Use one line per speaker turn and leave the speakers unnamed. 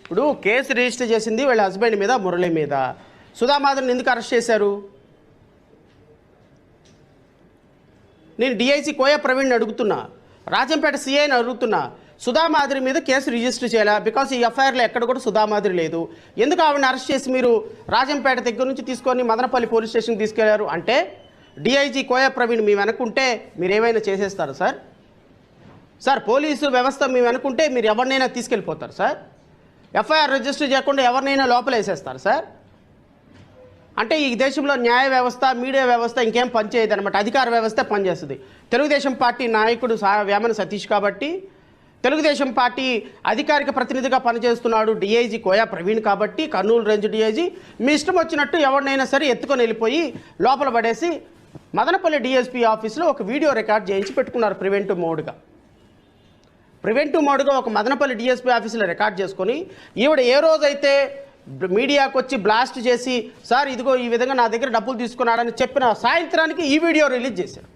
ఇప్పుడు case register చేసింది వీళ్ళ హస్బెండ్ మీద, మురళి మీద. సుధామాధురిని ఎందుకు అరెస్ట్ చేశారు? నేను డిఐజీ కోయ ప్రవీణ్ని అడుగుతున్నా, రాజంపేట సిఐని అడుగుతున్నా, సుధామాధురి మీద కేసు రిజిస్టర్ చేయాలా? బికాస్ ఈ ఎఫ్ఐఆర్లో ఎక్కడ కూడా సుధామాధురి లేదు. ఎందుకు ఆవిడని అరెస్ట్ చేసి మీరు రాజంపేట దగ్గర నుంచి తీసుకొని మదనపల్లి పోలీస్ స్టేషన్కి తీసుకెళ్లారు? అంటే డిఐజీ కోయ ప్రవీణ్ మీ వెనుకుంటే మీరు ఏమైనా చేసేస్తారు సార్? సార్ పోలీసు వ్యవస్థ మీ వెనుకుంటే మీరు ఎవరినైనా తీసుకెళ్ళిపోతారు సార్? ఎఫ్ఐఆర్ రిజిస్టర్ చేయకుండా ఎవరినైనా లోపలేసేస్తారు సార్? అంటే ఈ దేశంలో న్యాయ వ్యవస్థ, మీడియా వ్యవస్థ ఇంకేం పనిచేయదు అనమాట. అధికార వ్యవస్థ పనిచేస్తుంది. తెలుగుదేశం పార్టీ నాయకుడు వేమన సతీష్ కాబట్టి, తెలుగుదేశం పార్టీ అధికారిక ప్రతినిధిగా పనిచేస్తున్నాడు డిఐజీ కోయ ప్రవీణ్ కాబట్టి, కర్నూలు రేంజ్ డిఐజీ మీ ఇష్టం వచ్చినట్టు ఎవరినైనా సరే ఎత్తుకొని వెళ్ళిపోయి లోపల పడేసి మదనపల్లి డిఎస్పీ ఆఫీస్లో ఒక వీడియో రికార్డ్ చేయించి పెట్టుకున్నారు ప్రివెంటివ్ మోడ్గా ఒక మదనపల్లి డిఎస్పీ ఆఫీసులో రికార్డ్ చేసుకొని, ఈవిడ ఏ రోజైతే మీడియాకు వచ్చి బ్లాస్ట్ చేసి సార్ ఇదిగో ఈ విధంగా నా దగ్గర డబ్బులు తీసుకున్నాడని చెప్పిన సాయంత్రానికి ఈ వీడియో రిలీజ్ చేశారు.